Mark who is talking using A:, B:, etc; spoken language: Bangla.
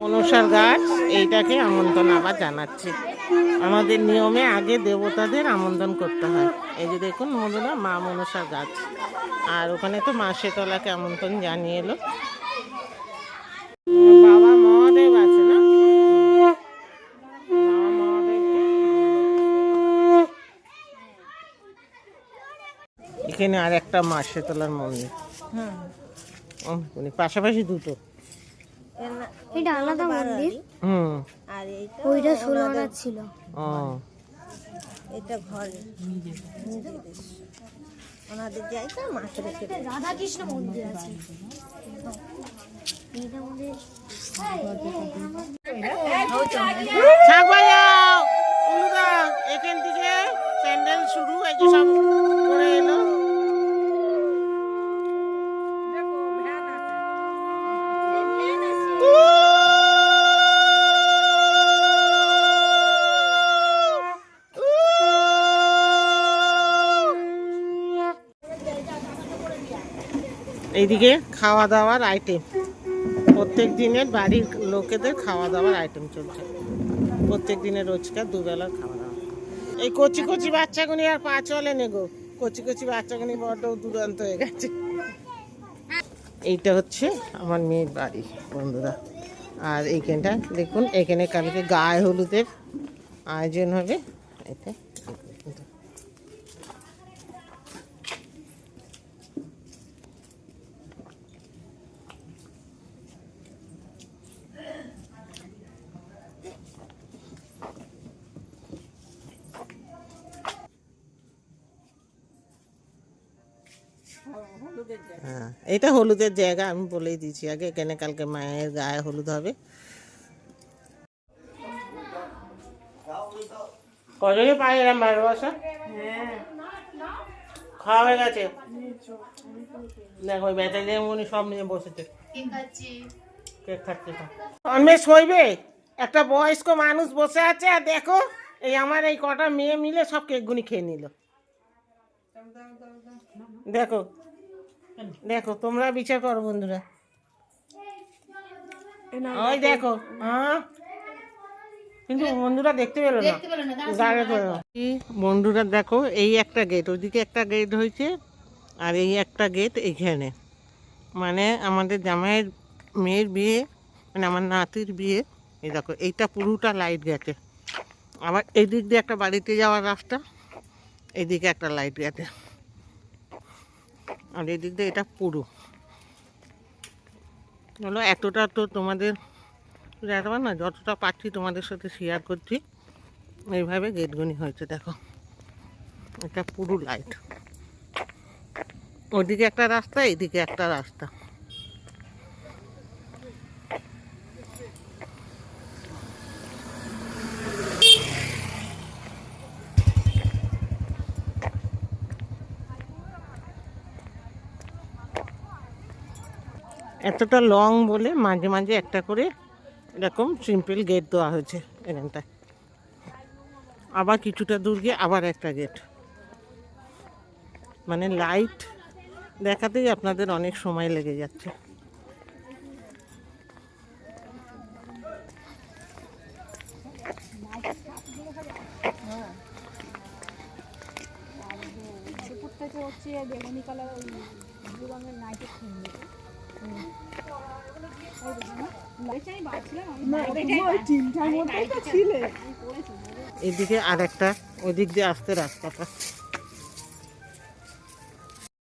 A: মনসার গাছ, এইটাকে আমন্ত্রণ আবার জানাচ্ছে। আমাদের নিয়মে আগে দেবতাদের আমন্ত্রণ করতে হয়। এই যে দেখুন বন্ধুরা, মা মনসার গাছ, আর ওখানে তো মা শেতলাকে আমন্ত্রণ জানিয়ে এলো। বাবা মহাদেব আছে না, বাবা মহাদেব। এখানে আর একটা মা শেতলার মন্দির, পাশাপাশি দুটো।
B: এটা আলাদা মন্দির।
C: আর এইটা
B: ওইটা 16 আনা ছিল।
C: এটা ঘরে নিজেদের ওনাদের জায়গা মাছ রেখে
B: রাধা কৃষ্ণ মন্দির আছে। এইটা মন্দির
A: এখান থেকে প্যান্ডেল শুরু, এই যে সব করে এলো। এইদিকে খাওয়া দাওয়ার আইটেম, প্রত্যেক দিনের বাড়ির লোকেদের খাওয়া দাওয়ার আইটেম চলছে। প্রত্যেক দিনের রোজকার দুবেলার খাওয়া দাওয়া। এই কচি কচি বাচ্চাগুনি আর পা চলে নে গো, কচি কচি বাচ্চাগুনি বড্ড দুরন্ত হয়ে গেছে। এইটা হচ্ছে আমার মেয়ের বাড়ি বন্ধুরা। আর এইখানটা দেখুন, এখানে কালকে গায়ে হলুদের আয়োজন হবে। এটা হ্যাঁ, এটা হলুদের জায়গা, আমি বলেই দিয়েছি আগে। এখানে কালকে মায়ের গায়ে হলুদ হবে। কজনে পায় এরম ভালোবাসা? খাওয়া হয়ে গেছে, দেখো ওই ব্যাটারি মনে সব নিয়ে বসেছে, কেক খাচ্ছে। অন্বেষ হইবে, একটা বয়স্ক মানুষ বসে আছে, আর দেখো এই আমার এই কটা মেয়ে মিলে সব কেকগুনি খেয়ে নিল। দেখো দেখো, তোমরা বিচার করো বন্ধুরা। ওই দেখো, হ্যাঁ, কিন্তু বন্ধুরা দেখতে পেলো না। বন্ধুরা দেখো, এই একটা গেট, ওইদিকে একটা গেট হয়েছে, আর এই একটা গেট এইখানে। মানে আমাদের জামাইয়ের মেয়ের বিয়ে, মানে আমার নাতির বিয়ে। এই দেখো, এইটা পুরোটা লাইট গেছে। আবার এই দিক দিয়ে একটা বাড়িতে যাওয়ার রাস্তা, এইদিকে একটা লাইট গেছে, আর এই দিক দিয়ে এটা পুরো হলো। এতটা তো তোমাদের দেখাবো না, যতটা পাচ্ছি তোমাদের সাথে শেয়ার করছি। এইভাবে গেটগুনি হয়েছে, দেখো এটা পুরো লাইট। ওদিকে একটা রাস্তা, এইদিকে একটা রাস্তা। এতটা লং বলে মাঝে মাঝে একটা করে এরকম সিম্পল গেট দেওয়া হয়েছে এখানটায়। আবার কিছুটা দূর গিয়ে আবার একটা গেট। মানে লাইট দেখাতেই আপনাদের অনেক সময় লেগে যাচ্ছে। এদিকে আর একটা, ওই দিক দিয়ে আসতে রাস্তাটা।